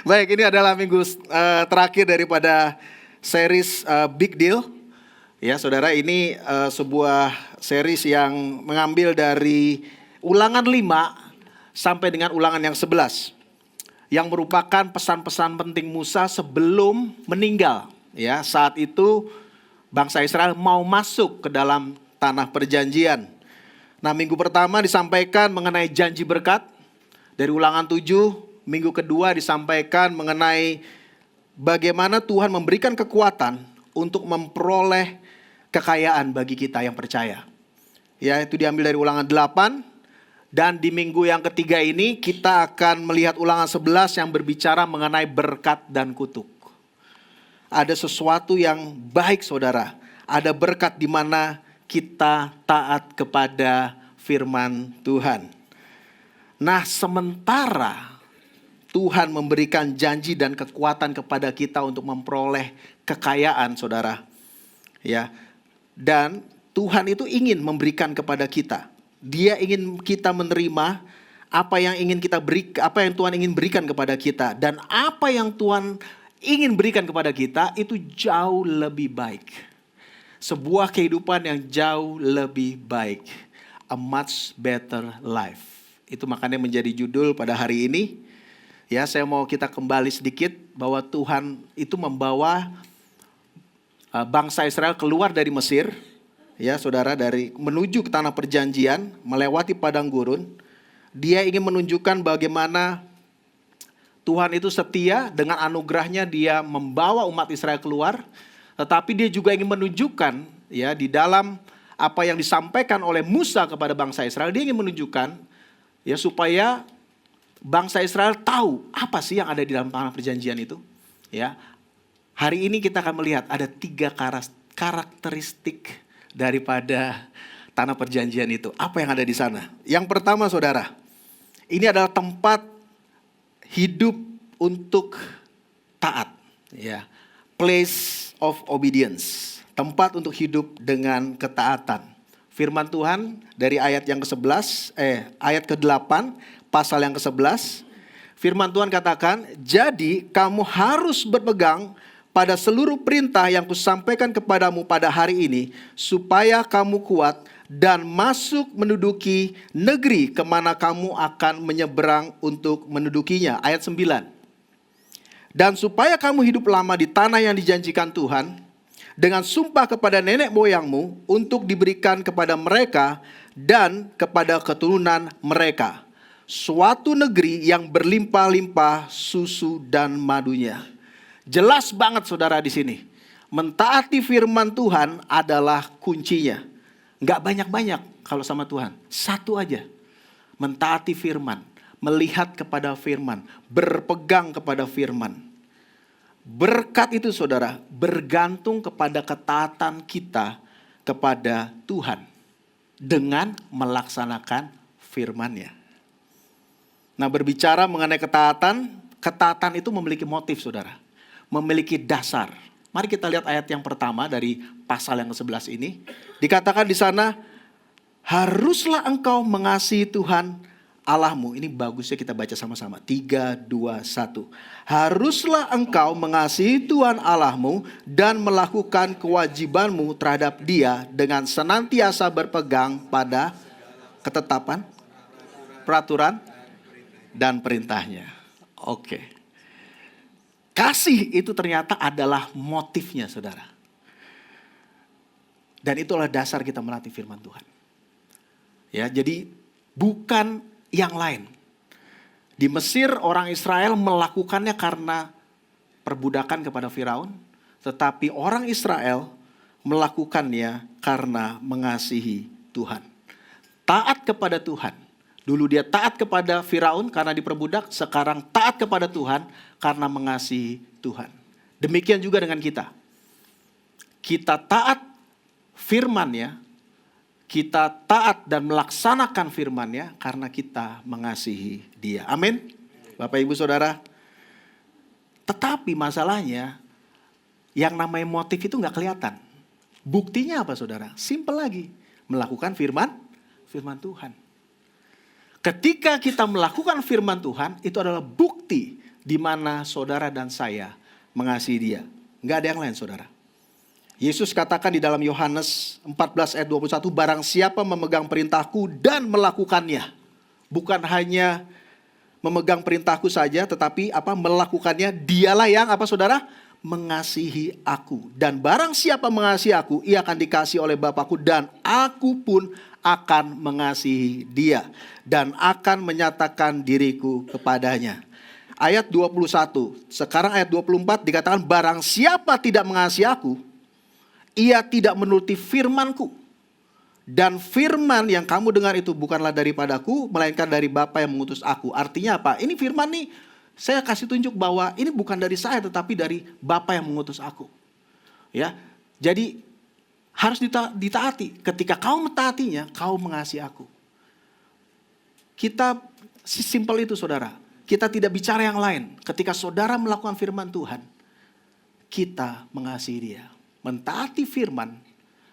Baik, ini adalah minggu terakhir daripada series Big Deal. Ya, saudara, ini sebuah series yang mengambil dari Ulangan 5 sampai dengan Ulangan yang 11, yang merupakan pesan-pesan penting Musa sebelum meninggal. Ya, saat itu bangsa Israel mau masuk ke dalam tanah perjanjian. Nah, minggu pertama disampaikan mengenai janji berkat dari Ulangan 7. Minggu kedua disampaikan mengenai bagaimana Tuhan memberikan kekuatan untuk memperoleh kekayaan bagi kita yang percaya. Ya, itu diambil dari Ulangan 8. Dan di minggu yang ketiga ini kita akan melihat Ulangan 11 yang berbicara mengenai berkat dan kutuk. Ada sesuatu yang baik, saudara. Ada berkat di mana kita taat kepada firman Tuhan. Nah, sementara Tuhan memberikan janji dan kekuatan kepada kita untuk memperoleh kekayaan, saudara. Ya. Dan Tuhan itu ingin memberikan kepada kita. Dia ingin kita menerima apa yang Tuhan ingin berikan kepada kita, dan apa yang Tuhan ingin berikan kepada kita itu jauh lebih baik. Sebuah kehidupan yang jauh lebih baik. A much better life. Itu makanya menjadi judul pada hari ini. Ya, saya mau kita kembali sedikit bahwa Tuhan itu membawa bangsa Israel keluar dari Mesir, ya saudara, menuju ke tanah perjanjian, melewati padang gurun. Dia ingin menunjukkan bagaimana Tuhan itu setia, dengan anugerahnya dia membawa umat Israel keluar. Tetapi dia juga ingin menunjukkan, ya, di dalam apa yang disampaikan oleh Musa kepada bangsa Israel, dia ingin menunjukkan, ya, supaya bangsa Israel tahu apa sih yang ada di dalam tanah perjanjian itu. Ya, hari ini kita akan melihat ada 3 karakteristik daripada tanah perjanjian itu. Apa yang ada di sana? Yang pertama, saudara, ini adalah tempat hidup untuk taat. Ya, place of obedience, tempat untuk hidup dengan ketaatan. Firman Tuhan dari ayat yang ayat ke-8, pasal yang ke-11, firman Tuhan katakan, "Jadi kamu harus berpegang pada seluruh perintah yang kusampaikan kepadamu pada hari ini, supaya kamu kuat dan masuk menduduki negeri kemana kamu akan menyeberang untuk mendudukinya." Ayat 9. "Dan supaya kamu hidup lama di tanah yang dijanjikan Tuhan, dengan sumpah kepada nenek moyangmu untuk diberikan kepada mereka dan kepada keturunan mereka, suatu negeri yang berlimpah-limpah susu dan madunya." Jelas banget, saudara, di sini. Mentaati firman Tuhan adalah kuncinya. Nggak banyak-banyak kalau sama Tuhan. Satu aja. Mentaati firman. Melihat kepada firman. Berpegang kepada firman. Berkat itu, saudara, bergantung kepada ketaatan kita kepada Tuhan. Dengan melaksanakan firman-Nya. Nah, berbicara mengenai ketaatan itu memiliki motif, saudara. Memiliki dasar. Mari kita lihat ayat yang pertama dari pasal yang ke-11 ini. Dikatakan di sana, haruslah engkau mengasihi Tuhan Allahmu. Ini bagusnya kita baca sama-sama. 3, 2, 1. Haruslah engkau mengasihi Tuhan Allahmu dan melakukan kewajibanmu terhadap Dia dengan senantiasa berpegang pada ketetapan, peraturan, dan perintahnya. Oke. Kasih itu ternyata adalah motifnya, saudara. Dan itulah dasar kita melatih firman Tuhan. Ya, jadi bukan yang lain. Di Mesir orang Israel melakukannya karena perbudakan kepada Firaun, tetapi orang Israel melakukannya karena mengasihi Tuhan. Taat kepada Tuhan. Dulu dia taat kepada Firaun karena diperbudak, sekarang taat kepada Tuhan karena mengasihi Tuhan. Demikian juga dengan kita. Kita taat firman-Nya, kita taat dan melaksanakan firman-Nya karena kita mengasihi Dia. Amin. Bapak, Ibu, Saudara. Tetapi masalahnya, yang namanya motif itu nggak kelihatan. Buktinya apa, saudara? Simpel lagi. Melakukan firman Tuhan. Ketika kita melakukan firman Tuhan, itu adalah bukti di mana saudara dan saya mengasihi Dia. Nggak ada yang lain, saudara. Yesus katakan di dalam Yohanes 14 ayat 21, barang siapa memegang perintahku dan melakukannya. Bukan hanya memegang perintahku saja, tetapi melakukannya, dialah yang saudara? Mengasihi aku. Dan barang siapa mengasihi aku, ia akan dikasihi oleh Bapakku, dan aku pun akan mengasihi dia dan akan menyatakan diriku kepadanya. Ayat 21, sekarang ayat 24 dikatakan, barang siapa tidak mengasihi aku, ia tidak menuruti firmanku. Dan firman yang kamu dengar itu bukanlah daripadaku, melainkan dari Bapa yang mengutus aku. Artinya apa? Ini firman nih, saya kasih tunjuk bahwa ini bukan dari saya, tetapi dari Bapa yang mengutus aku. Ya, jadi harus ditaati. Ketika kau mentaatinya, kau mengasihi aku. Kita simpel itu, saudara. Kita tidak bicara yang lain. Ketika saudara melakukan firman Tuhan, kita mengasihi Dia. Mentaati firman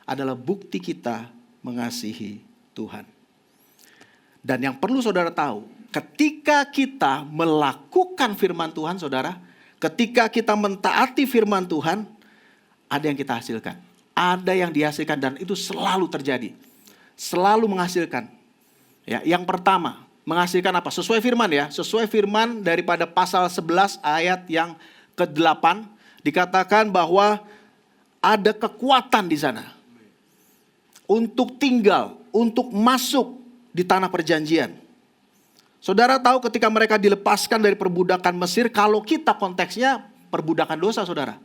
adalah bukti kita mengasihi Tuhan. Dan yang perlu saudara tahu, ketika kita melakukan firman Tuhan, saudara, ketika kita mentaati firman Tuhan, ada yang kita hasilkan. Ada yang dihasilkan dan itu selalu terjadi. Selalu menghasilkan. Ya, yang pertama, menghasilkan apa? Sesuai firman ya. Sesuai firman daripada pasal 11 ayat yang ke-8. Dikatakan bahwa ada kekuatan di sana. Untuk tinggal, untuk masuk di tanah perjanjian. Saudara tahu ketika mereka dilepaskan dari perbudakan Mesir, kalau kita konteksnya perbudakan dosa, saudara.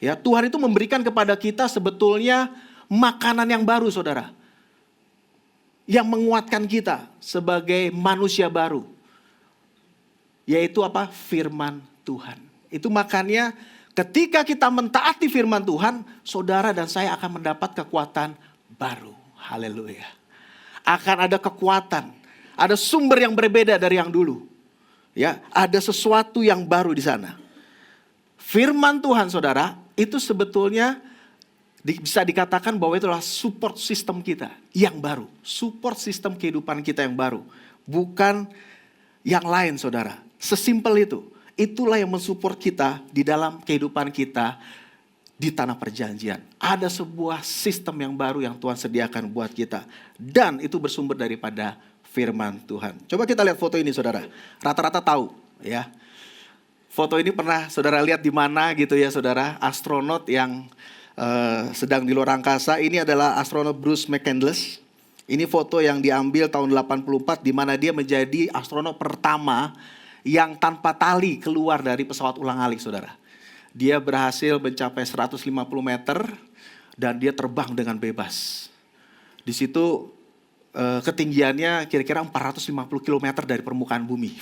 Ya, Tuhan itu memberikan kepada kita sebetulnya makanan yang baru, saudara. Yang menguatkan kita sebagai manusia baru. Yaitu apa? Firman Tuhan. Itu makanya ketika kita mentaati firman Tuhan, saudara dan saya akan mendapat kekuatan baru. Haleluya. Akan ada kekuatan. Ada sumber yang berbeda dari yang dulu. Ya, ada sesuatu yang baru di sana. Firman Tuhan, saudara, itu sebetulnya bisa dikatakan bahwa itulah support system kita yang baru. Support system kehidupan kita yang baru. Bukan yang lain, saudara. Sesimpel itu. Itulah yang mensupport kita di dalam kehidupan kita di tanah perjanjian. Ada sebuah sistem yang baru yang Tuhan sediakan buat kita. Dan itu bersumber daripada firman Tuhan. Coba kita lihat foto ini, saudara. Rata-rata tahu ya. Foto ini pernah saudara lihat di mana gitu ya, saudara. Astronot yang sedang di luar angkasa. Ini adalah astronot Bruce McCandless. Ini foto yang diambil tahun 84 di mana dia menjadi astronot pertama yang tanpa tali keluar dari pesawat ulang-alik, saudara. Dia berhasil mencapai 150 meter dan dia terbang dengan bebas. Di situ ketinggiannya kira-kira 450 km dari permukaan bumi.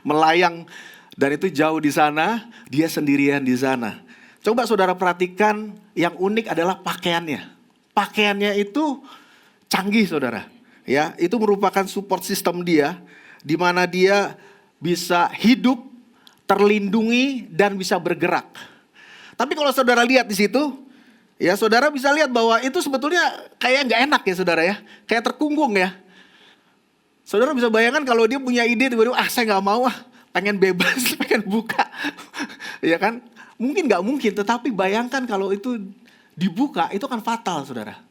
Melayang dan itu jauh di sana, dia sendirian di sana. Coba saudara perhatikan, yang unik adalah pakaiannya. Pakaiannya itu canggih, saudara. Ya, itu merupakan support system dia, di mana dia bisa hidup, terlindungi dan bisa bergerak. Tapi kalau saudara lihat di situ, ya saudara bisa lihat bahwa itu sebetulnya kayak nggak enak ya, saudara ya, kayak terkungkung ya. Saudara bisa bayangkan kalau dia punya ide tiba-tiba, saya nggak mau pengen bebas, pengen buka, ya kan? Mungkin nggak mungkin, tetapi bayangkan kalau itu dibuka, itu kan fatal, saudara.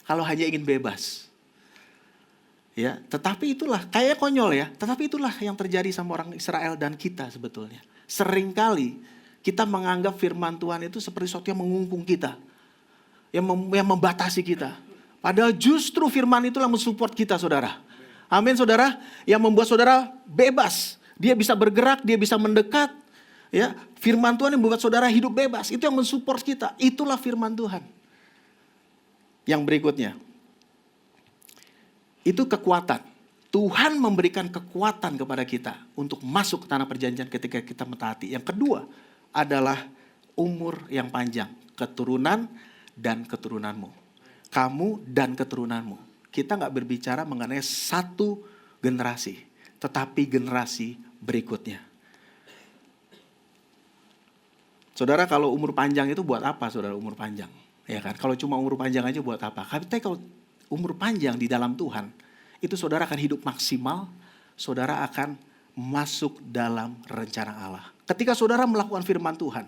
Kalau hanya ingin bebas. Ya, tetapi itulah, kayaknya konyol ya, tetapi itulah yang terjadi sama orang Israel dan kita sebetulnya. Seringkali kita menganggap firman Tuhan itu seperti sesuatu yang mengungkung kita. Yang membatasi kita. Padahal justru firman itulah mensupport kita, saudara. Amin, saudara. Yang membuat saudara bebas. Dia bisa bergerak, dia bisa mendekat. Ya, firman Tuhan yang membuat saudara hidup bebas. Itu yang mensupport kita. Itulah firman Tuhan. Yang berikutnya. Itu kekuatan. Tuhan memberikan kekuatan kepada kita untuk masuk ke tanah perjanjian ketika kita mentaati. Yang kedua adalah umur yang panjang. Keturunan dan keturunanmu. Kamu dan keturunanmu. Kita gak berbicara mengenai satu generasi. Tetapi generasi berikutnya. Saudara, kalau umur panjang itu buat apa, saudara, umur panjang? Ya kan? Kalau cuma umur panjang aja buat apa? Tapi kalau umur panjang di dalam Tuhan, itu saudara akan hidup maksimal, saudara akan masuk dalam rencana Allah. Ketika saudara melakukan firman Tuhan,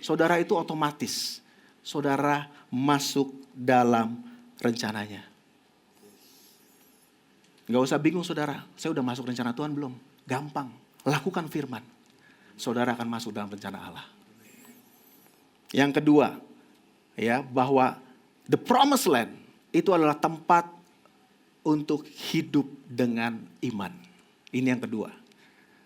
saudara itu otomatis, saudara masuk dalam rencananya. Gak usah bingung saudara, saya udah masuk rencana Tuhan belum? Gampang, lakukan firman. Saudara akan masuk dalam rencana Allah. Yang kedua, ya, bahwa the promised land itu adalah tempat untuk hidup dengan iman. Ini yang kedua.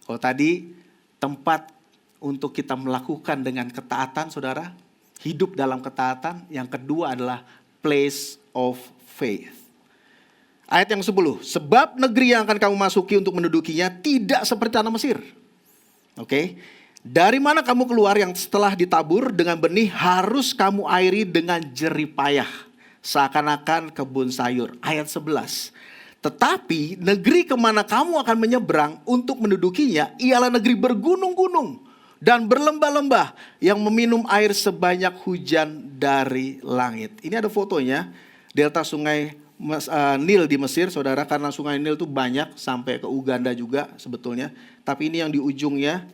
Kalau tadi tempat untuk kita melakukan dengan ketaatan saudara, hidup dalam ketaatan. Yang kedua adalah place of faith. Ayat yang 10, sebab negeri yang akan kamu masuki untuk mendudukinya tidak seperti tanah Mesir. Oke. Dari mana kamu keluar yang setelah ditabur dengan benih harus kamu airi dengan jerih payah. Seakan-akan kebun sayur. Ayat 11. Tetapi negeri kemana kamu akan menyeberang untuk mendudukinya ialah negeri bergunung-gunung dan berlembah-lembah yang meminum air sebanyak hujan dari langit. Ini ada fotonya, delta sungai Nil di Mesir, saudara, karena sungai Nil itu banyak sampai ke Uganda juga sebetulnya. Tapi ini yang di ujungnya,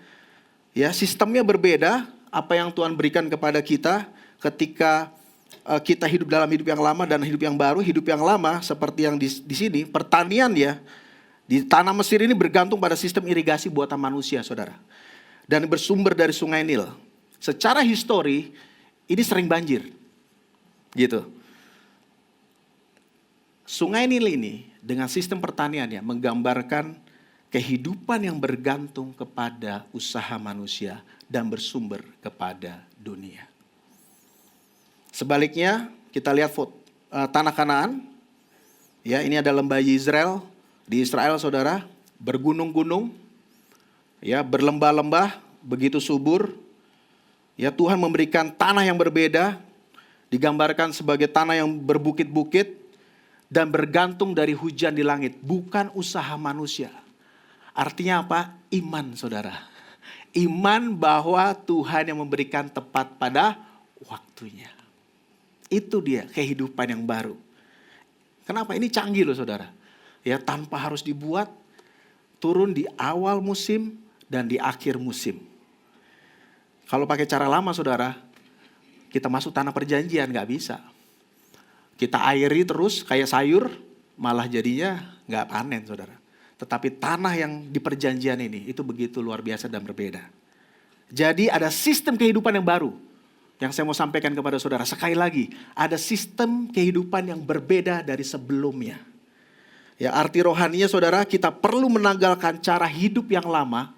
ya, sistemnya berbeda. Apa yang Tuhan berikan kepada kita ketika kita hidup dalam hidup yang lama dan hidup yang baru. Hidup yang lama seperti yang di sini, pertanian ya, di tanah Mesir ini bergantung pada sistem irigasi buatan manusia, saudara. Dan bersumber dari sungai Nil. Secara histori, ini sering banjir. Gitu. Sungai Nil ini dengan sistem pertaniannya menggambarkan kehidupan yang bergantung kepada usaha manusia dan bersumber kepada dunia. Sebaliknya kita lihat tanah Kanaan. Ya, ini ada lembah Yizreel. Di Israel saudara, bergunung-gunung, ya, berlembah-lembah, begitu subur. Ya, Tuhan memberikan tanah yang berbeda, digambarkan sebagai tanah yang berbukit-bukit dan bergantung dari hujan di langit, bukan usaha manusia. Artinya apa? Iman, saudara. Iman bahwa Tuhan yang memberikan tepat pada waktunya. Itu dia kehidupan yang baru. Kenapa? Ini canggih loh saudara. Ya, tanpa harus dibuat, turun di awal musim dan di akhir musim. Kalau pakai cara lama saudara, kita masuk tanah perjanjian gak bisa. Kita airi terus kayak sayur, malah jadinya gak panen saudara. Tetapi tanah yang di perjanjian ini, itu begitu luar biasa dan berbeda. Jadi ada sistem kehidupan yang baru. Yang saya mau sampaikan kepada saudara, sekali lagi, ada sistem kehidupan yang berbeda dari sebelumnya. Ya, arti rohaninya saudara, kita perlu menanggalkan cara hidup yang lama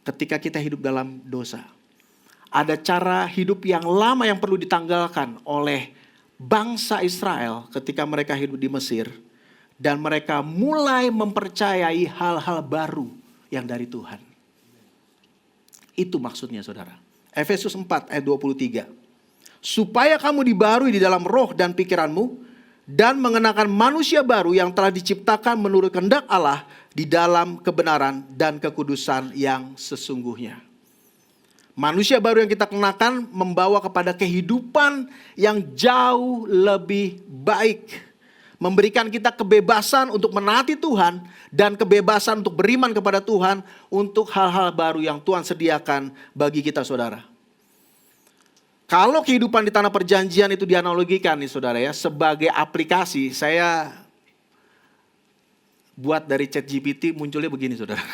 ketika kita hidup dalam dosa. Ada cara hidup yang lama yang perlu ditanggalkan oleh bangsa Israel ketika mereka hidup di Mesir. Dan mereka mulai mempercayai hal-hal baru yang dari Tuhan. Itu maksudnya saudara. Efesus 4 ayat 23. Supaya kamu dibarui di dalam roh dan pikiranmu. Dan mengenakan manusia baru yang telah diciptakan menurut kehendak Allah di dalam kebenaran dan kekudusan yang sesungguhnya. Manusia baru yang kita kenakan membawa kepada kehidupan yang jauh lebih baik. Memberikan kita kebebasan untuk menaati Tuhan dan kebebasan untuk beriman kepada Tuhan untuk hal-hal baru yang Tuhan sediakan bagi kita saudara. Kalau kehidupan di tanah perjanjian itu dianalogikan nih saudara ya, sebagai aplikasi, saya buat dari ChatGPT munculnya begini saudara.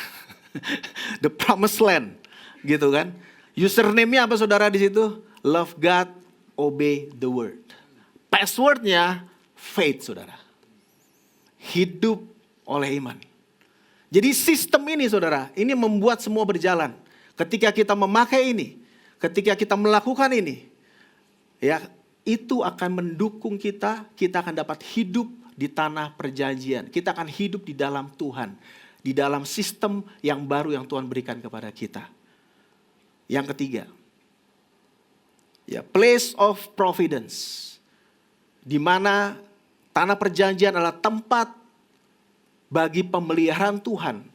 The Promised Land, gitu kan. Username-nya apa saudara di situ? Love God, obey the word. Password-nya faith saudara. Hidup oleh iman. Jadi sistem ini saudara, ini membuat semua berjalan. Ketika kita memakai ini, ketika kita melakukan ini, ya, itu akan mendukung kita akan dapat hidup di tanah perjanjian. Kita akan hidup di dalam Tuhan, di dalam sistem yang baru yang Tuhan berikan kepada kita. Yang ketiga, ya, place of providence, di mana tanah perjanjian adalah tempat bagi pemeliharaan Tuhan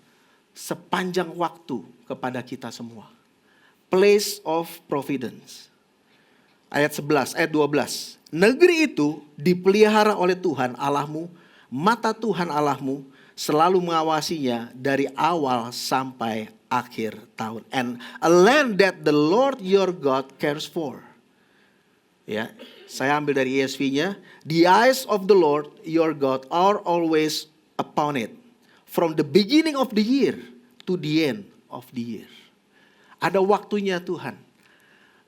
sepanjang waktu kepada kita semua. Place of providence. Ayat 11, ayat 12. Negeri itu dipelihara oleh Tuhan Allahmu mata Tuhan Allahmu selalu mengawasinya dari awal sampai akhir tahun. And a land that the Lord your God cares for. Ya, saya ambil dari ESV-nya. The eyes of the Lord your God are always upon it, from the beginning of the year to the end of the year. Ada waktunya Tuhan.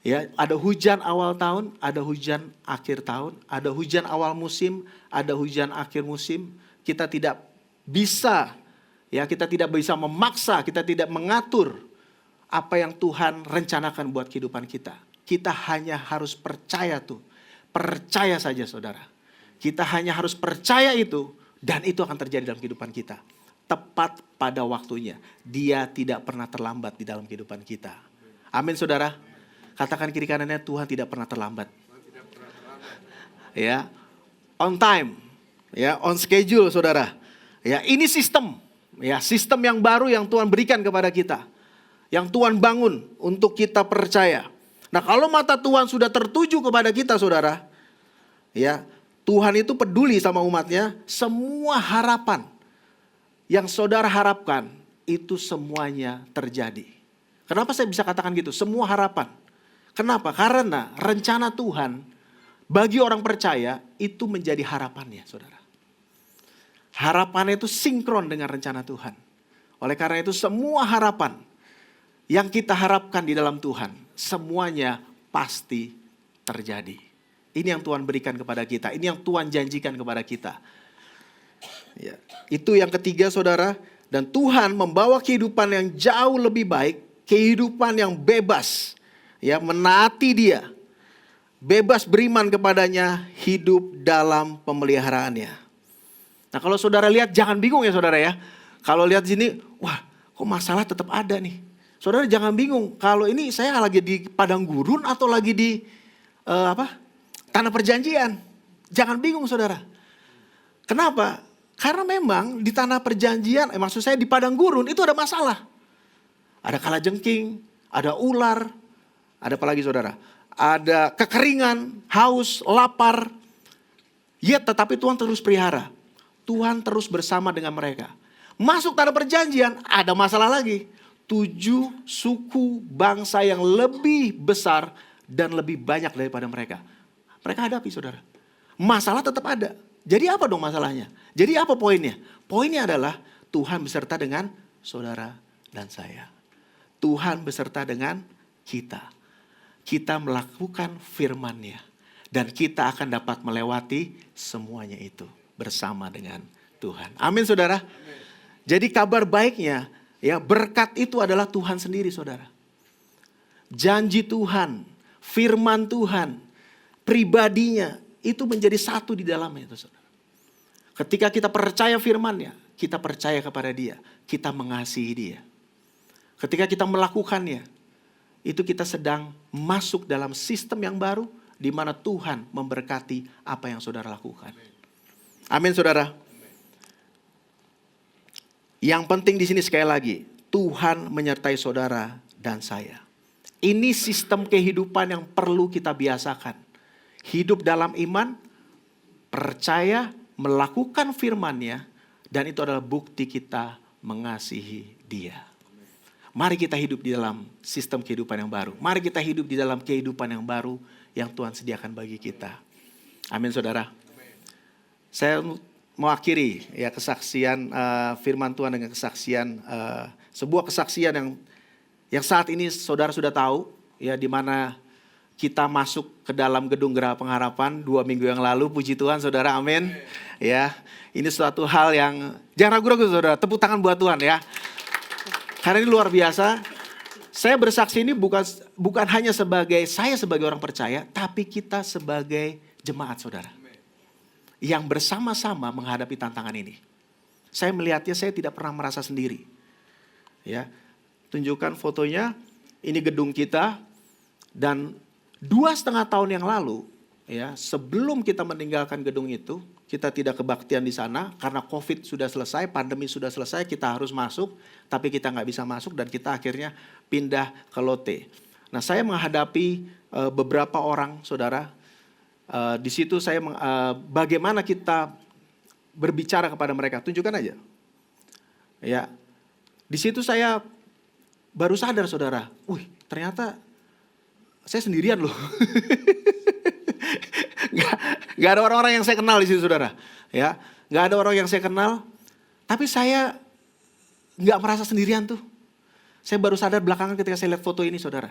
Ya, ada hujan awal tahun, ada hujan akhir tahun, ada hujan awal musim, ada hujan akhir musim. Kita tidak bisa, ya, kita tidak bisa memaksa, kita tidak mengatur apa yang Tuhan rencanakan buat kehidupan kita. Kita hanya harus percaya tuh. Percaya saja saudara. Kita hanya harus percaya itu dan itu akan terjadi dalam kehidupan kita. Tepat pada waktunya. Dia tidak pernah terlambat di dalam kehidupan kita. Amin saudara. Katakan kiri kanannya, Tuhan tidak pernah terlambat. Ya, on time, ya, on schedule saudara. Ya, ini sistem, ya, sistem yang baru yang Tuhan berikan kepada kita. Yang Tuhan bangun untuk kita percaya. Nah, kalau mata Tuhan sudah tertuju kepada kita saudara, ya, Tuhan itu peduli sama umatnya. Semua harapan yang saudara harapkan itu semuanya terjadi. Kenapa saya bisa katakan gitu? Semua harapan. Kenapa? Karena rencana Tuhan bagi orang percaya itu menjadi harapannya saudara. Harapannya itu sinkron dengan rencana Tuhan. Oleh karena itu semua harapan yang kita harapkan di dalam Tuhan, semuanya pasti terjadi. Ini yang Tuhan berikan kepada kita. Ini yang Tuhan janjikan kepada kita. Ya, itu yang ketiga saudara. Dan Tuhan membawa kehidupan yang jauh lebih baik. Kehidupan yang bebas. Ya, menaati Dia. Bebas beriman kepadanya. Hidup dalam pemeliharaannya. Nah, kalau saudara lihat jangan bingung ya saudara ya. Kalau lihat sini, wah kok masalah tetap ada nih. Saudara jangan bingung. Kalau ini saya lagi di padang gurun atau lagi di tanah perjanjian. Jangan bingung saudara. Kenapa? Karena memang di tanah perjanjian, maksud saya di padang gurun itu ada masalah. Ada kalajengking, ada ular, ada apa lagi saudara? Ada kekeringan, haus, lapar. Ya, tetapi Tuhan terus pelihara. Tuhan terus bersama dengan mereka. Masuk tanah perjanjian, ada masalah lagi. 7 suku bangsa yang lebih besar dan lebih banyak daripada mereka. Mereka hadapi saudara. Masalah tetap ada. Jadi apa dong masalahnya? Jadi apa poinnya? Poinnya adalah Tuhan beserta dengan saudara dan saya. Tuhan beserta dengan kita. Kita melakukan firman-Nya. Dan kita akan dapat melewati semuanya itu bersama dengan Tuhan. Amin saudara. Amin. Jadi kabar baiknya, ya, berkat itu adalah Tuhan sendiri saudara. Janji Tuhan, firman Tuhan, pribadinya itu menjadi satu di dalamnya itu saudara. Ketika kita percaya firman-Nya, kita percaya kepada Dia, kita mengasihi Dia. Ketika kita melakukannya, itu kita sedang masuk dalam sistem yang baru di mana Tuhan memberkati apa yang saudara lakukan. Amin saudara. Yang penting di sini sekali lagi, Tuhan menyertai saudara dan saya. Ini sistem kehidupan yang perlu kita biasakan. Hidup dalam iman, percaya, melakukan firman-Nya, dan itu adalah bukti kita mengasihi Dia. Mari kita hidup di dalam sistem kehidupan yang baru. Mari kita hidup di dalam kehidupan yang baru yang Tuhan sediakan bagi kita. Amin saudara. Saya mau akhiri ya kesaksian firman Tuhan dengan kesaksian sebuah kesaksian yang saat ini saudara sudah tahu ya, di mana kita masuk ke dalam gedung Geraha Pengharapan 2 minggu yang lalu. Puji Tuhan saudara, amin. Ya, ini suatu hal yang jangan ragu-ragu saudara, tepuk tangan buat Tuhan ya. Karena ini luar biasa. Saya bersaksi ini bukan hanya sebagai orang percaya, tapi kita sebagai jemaat saudara. Yang bersama-sama menghadapi tantangan ini. Saya melihatnya, saya tidak pernah merasa sendiri. Ya, tunjukkan fotonya, ini gedung kita. Dan 2,5 tahun yang lalu, ya, sebelum kita meninggalkan gedung itu, kita tidak kebaktian di sana karena COVID sudah selesai, pandemi sudah selesai, kita harus masuk, tapi kita nggak bisa masuk dan kita akhirnya pindah ke Lotte. Nah, saya menghadapi beberapa orang, saudara. Di situ saya bagaimana kita berbicara kepada mereka, tunjukkan aja. Ya, di situ saya baru sadar saudara, ternyata saya sendirian loh. Gak ada orang-orang yang saya kenal di situ saudara. Ya, gak ada orang yang saya kenal, tapi saya gak merasa sendirian tuh. Saya baru sadar belakangan ketika saya lihat foto ini saudara.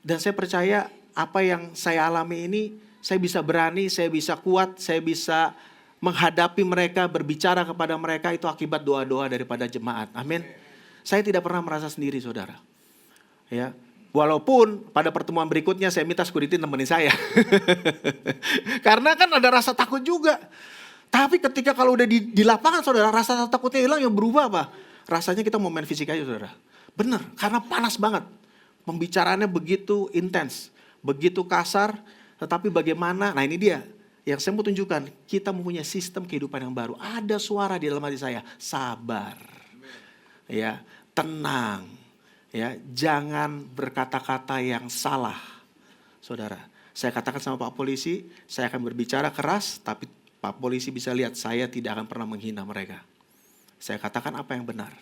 Dan saya percaya apa yang saya alami ini, saya bisa berani, saya bisa kuat, saya bisa menghadapi mereka, berbicara kepada mereka, itu akibat doa-doa daripada jemaat. Amin. Saya tidak pernah merasa sendiri saudara. Ya, walaupun pada pertemuan berikutnya saya minta security nemenin saya. Karena kan ada rasa takut juga. Tapi ketika kalau udah di lapangan saudara, rasa takutnya hilang, yang berubah apa? Rasanya kita mau main fisik aja saudara. Bener, karena panas banget. Pembicaraannya begitu intens, begitu kasar, tetapi bagaimana, nah ini dia. Yang saya mau tunjukkan, kita mempunyai sistem kehidupan yang baru. Ada suara di dalam hati saya, sabar. Ya, tenang. Ya, jangan berkata-kata yang salah. Saudara, saya katakan sama Pak Polisi, saya akan berbicara keras, tapi Pak Polisi bisa lihat saya tidak akan pernah menghina mereka. Saya katakan apa yang benar.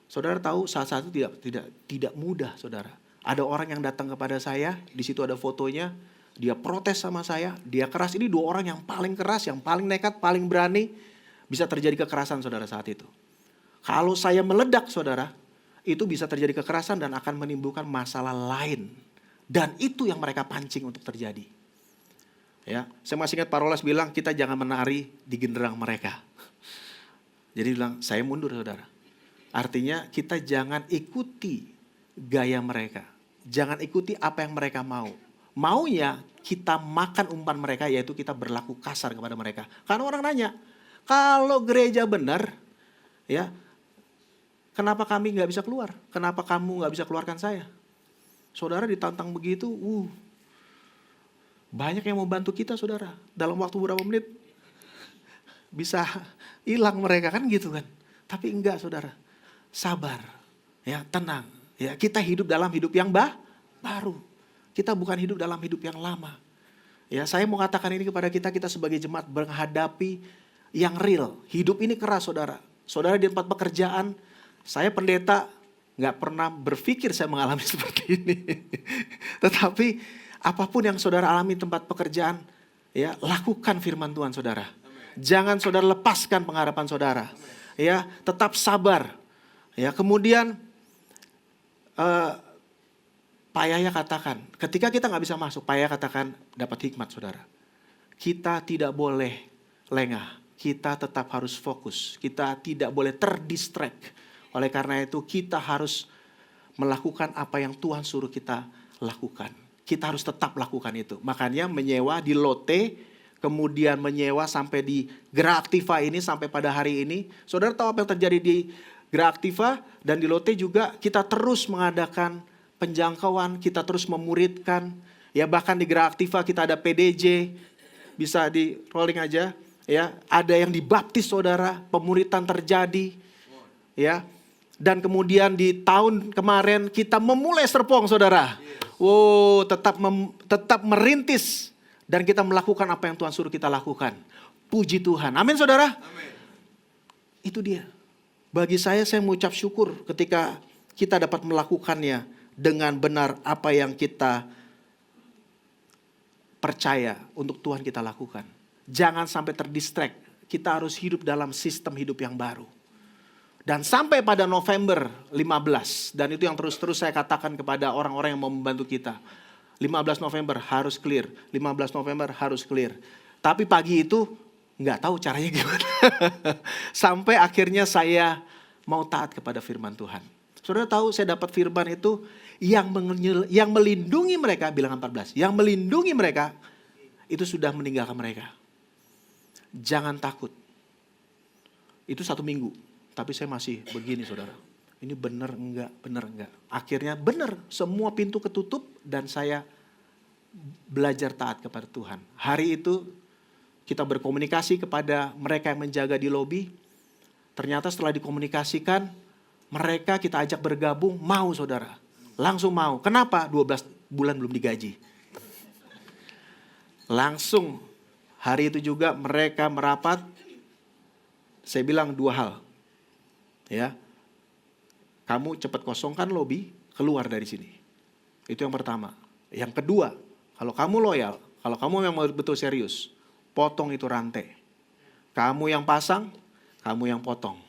Saudara tahu saat itu tidak mudah saudara. Ada orang yang datang kepada saya, di situ ada fotonya, dia protes sama saya, dia keras. Ini dua orang yang paling keras, yang paling nekat, paling berani. Bisa terjadi kekerasan saudara saat itu. Kalau saya meledak saudara, itu bisa terjadi kekerasan dan akan menimbulkan masalah lain. Dan itu yang mereka pancing untuk terjadi. Ya, saya masih ingat Parolas bilang kita jangan menari di genderang mereka. Jadi bilang saya mundur saudara. Artinya kita jangan ikuti gaya mereka. Jangan ikuti apa yang mereka mau. Maunya kita makan umpan mereka, yaitu kita berlaku kasar kepada mereka. Karena orang nanya, kalau gereja benar, ya kenapa kami gak bisa keluar? Kenapa kamu gak bisa keluarkan saya? Saudara ditantang begitu, banyak yang mau bantu kita saudara. Dalam waktu beberapa menit bisa hilang mereka kan gitu kan. Tapi enggak saudara. Sabar, ya tenang, ya kita hidup dalam hidup yang baru. Kita bukan hidup dalam hidup yang lama. Ya, saya mau katakan ini kepada kita sebagai jemaat menghadapi yang real. Hidup ini keras saudara. Saudara di tempat pekerjaan, saya pendeta nggak pernah berpikir saya mengalami seperti ini. Tetapi apapun yang saudara alami di tempat pekerjaan, ya lakukan firman Tuhan saudara. Jangan saudara lepaskan pengharapan saudara. Ya, tetap sabar. Ya, kemudian Pak Yahya katakan, ketika kita nggak bisa masuk, Pak Yahya katakan dapat hikmat saudara. Kita tidak boleh lengah, kita tetap harus fokus, kita tidak boleh terdistract. Oleh karena itu kita harus melakukan apa yang Tuhan suruh kita lakukan. Kita harus tetap lakukan itu. Makanya menyewa di Lotte, kemudian menyewa sampai di Geraktiva ini sampai pada hari ini. Saudara tahu apa yang terjadi di Geraktiva dan di Lotte juga kita terus mengadakan penjangkauan, kita terus memuridkan. Ya bahkan di Geraktiva kita ada PDJ, bisa di rolling aja. Ya ada yang dibaptis saudara, pemuritan terjadi. Ya dan kemudian di tahun kemarin kita memulai Serpong saudara. Wow tetap merintis dan kita melakukan apa yang Tuhan suruh kita lakukan. Puji Tuhan, amin saudara. Amin. Itu dia. Bagi saya mengucap syukur ketika kita dapat melakukannya dengan benar apa yang kita percaya untuk Tuhan kita lakukan. Jangan sampai terdistract. Kita harus hidup dalam sistem hidup yang baru. Dan sampai pada November 15, dan itu yang terus-terus saya katakan kepada orang-orang yang mau membantu kita. 15 November harus clear, 15 November harus clear. Tapi pagi itu nggak tahu caranya gimana. Sampai akhirnya saya mau taat kepada firman Tuhan. Saudara tahu saya dapat firman itu yang melindungi mereka, bilangan 14. Yang melindungi mereka itu sudah meninggalkan mereka. Jangan takut. Itu 1 minggu. Tapi saya masih begini saudara. Ini benar enggak, benar enggak. Akhirnya benar, semua pintu ketutup dan saya belajar taat kepada Tuhan. Hari itu kita berkomunikasi kepada mereka yang menjaga di lobi. Ternyata setelah dikomunikasikan, mereka kita ajak bergabung, mau saudara. Langsung mau. Kenapa? 12 bulan belum digaji. Langsung Hari itu juga mereka merapat. Saya bilang 2 hal. Ya. Kamu cepat kosongkan lobi, keluar dari sini. Itu yang pertama. Yang kedua, kalau kamu loyal, kalau kamu memang betul serius, potong itu rantai. Kamu yang pasang, kamu yang potong.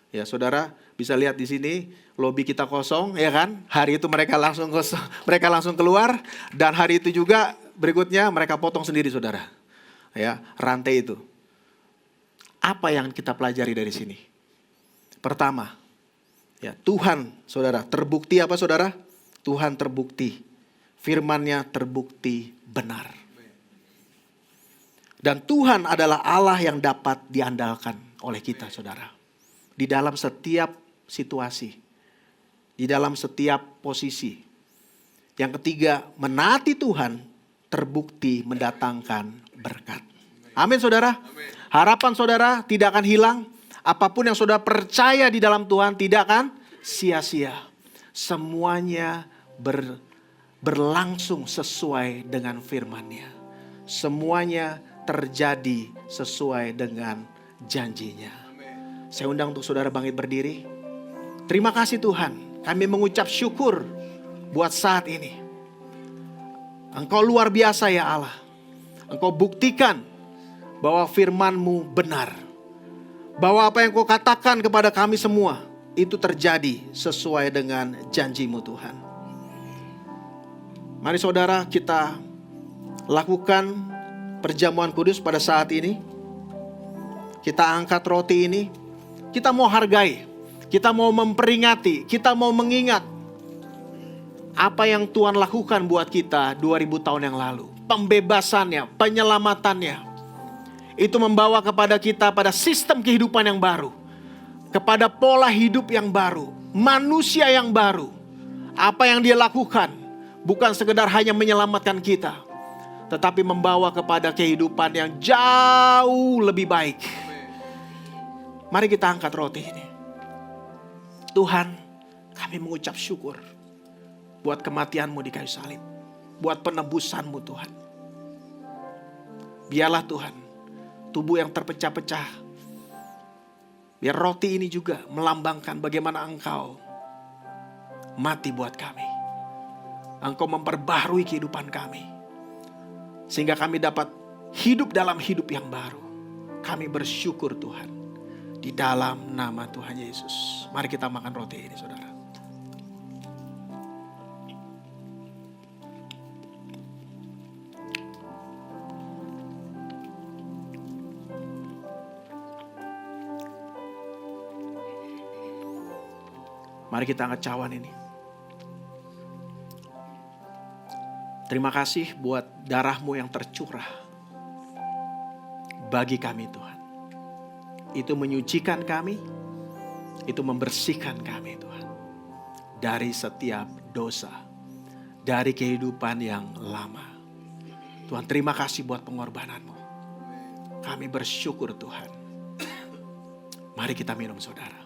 Ya, saudara bisa lihat di sini lobi kita kosong, ya kan? Hari itu mereka langsung kosong, mereka langsung keluar, dan hari itu juga berikutnya mereka potong sendiri, saudara. Ya, rantai itu. Apa yang kita pelajari dari sini? Pertama, ya, Tuhan, saudara, terbukti apa, saudara? Tuhan terbukti, firman-Nya terbukti benar. Dan Tuhan adalah Allah yang dapat diandalkan oleh kita, saudara. Di dalam setiap situasi, di dalam setiap posisi. Yang ketiga, menaati Tuhan terbukti mendatangkan berkat. Amin, saudara. Harapan saudara tidak akan hilang. Apapun yang saudara percaya di dalam Tuhan tidak akan sia-sia. Semuanya berlangsung sesuai dengan firman-Nya. Semuanya terjadi sesuai dengan janjinya. Saya undang untuk saudara bangkit berdiri. Terima kasih Tuhan. Kami mengucap syukur buat saat ini. Engkau luar biasa ya Allah. Engkau buktikan bahwa firman-Mu benar. Bahwa apa yang Kau katakan kepada kami semua itu terjadi sesuai dengan janji-Mu Tuhan. Mari saudara kita lakukan perjamuan kudus pada saat ini. Kita angkat roti ini. Kita mau hargai. Kita mau memperingati. Kita mau mengingat apa yang Tuhan lakukan buat kita 2000 tahun yang lalu. Pembebasannya, penyelamatannya. Itu membawa kepada kita pada sistem kehidupan yang baru. Kepada pola hidup yang baru. Manusia yang baru. Apa yang Dia lakukan bukan sekedar hanya menyelamatkan kita, tetapi membawa kepada kehidupan yang jauh lebih baik. Mari kita angkat roti ini. Tuhan, kami mengucap syukur buat kematian-Mu di kayu salib. Buat penebusan-Mu Tuhan. Biarlah Tuhan, tubuh yang terpecah-pecah, biar roti ini juga melambangkan bagaimana Engkau mati buat kami. Engkau memperbaharui kehidupan kami. Sehingga kami dapat hidup dalam hidup yang baru. Kami bersyukur Tuhan. Di dalam nama Tuhan Yesus. Mari kita makan roti ini saudara. Mari kita angkat cawan ini. Terima kasih buat darah-Mu yang tercurah bagi kami Tuhan. Itu menyucikan kami, itu membersihkan kami Tuhan. Dari setiap dosa, dari kehidupan yang lama. Tuhan terima kasih buat pengorbanan-Mu. Kami bersyukur Tuhan. Mari kita minum saudara.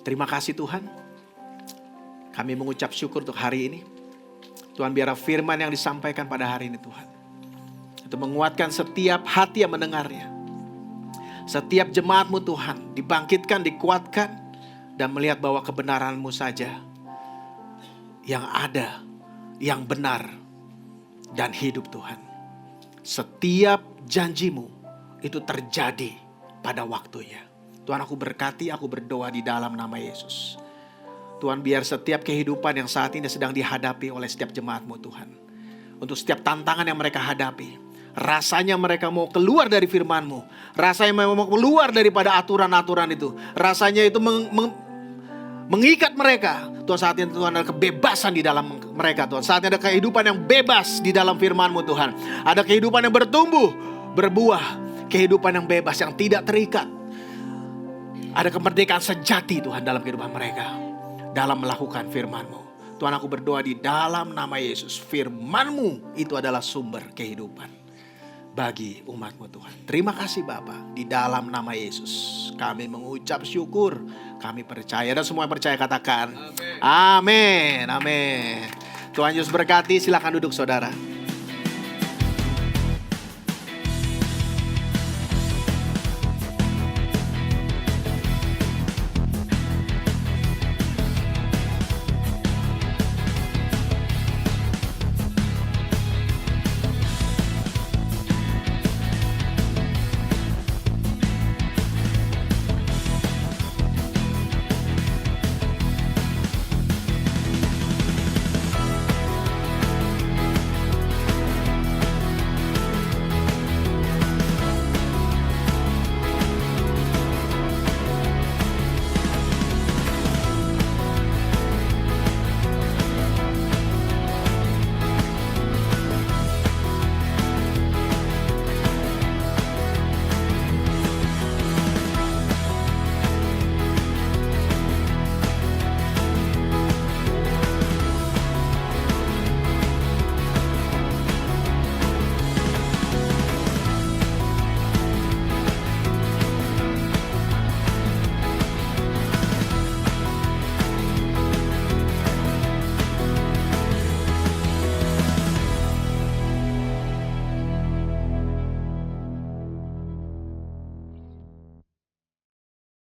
Terima kasih Tuhan. Kami mengucap syukur untuk hari ini. Tuhan biarlah firman yang disampaikan pada hari ini Tuhan. Itu menguatkan setiap hati yang mendengarnya. Setiap jemaat-Mu Tuhan dibangkitkan, dikuatkan. Dan melihat bahwa kebenaran-Mu saja yang ada, yang benar dan hidup Tuhan. Setiap janji-Mu itu terjadi pada waktunya. Tuhan aku berkati, aku berdoa di dalam nama Yesus. Tuhan biar setiap kehidupan yang saat ini sedang dihadapi oleh setiap jemaat-Mu Tuhan. Untuk setiap tantangan yang mereka hadapi. Rasanya mereka mau keluar dari firman-Mu. Rasanya mau keluar daripada aturan-aturan itu. Rasanya itu mengikat mereka. Tuhan saat ini Tuhan ada kebebasan di dalam mereka Tuhan. Saat ini ada kehidupan yang bebas di dalam firman-Mu Tuhan. Ada kehidupan yang bertumbuh, berbuah. Kehidupan yang bebas, yang tidak terikat. Ada kemerdekaan sejati Tuhan dalam kehidupan mereka. Dalam melakukan firman-Mu. Tuhan aku berdoa di dalam nama Yesus. Firman-Mu itu adalah sumber kehidupan. bagi umat-Mu Tuhan. Terima kasih Bapa, di dalam nama Yesus kami mengucap syukur, kami percaya, dan semua yang percaya katakan amin. Amin. Tuhan Yesus berkati, silakan duduk saudara.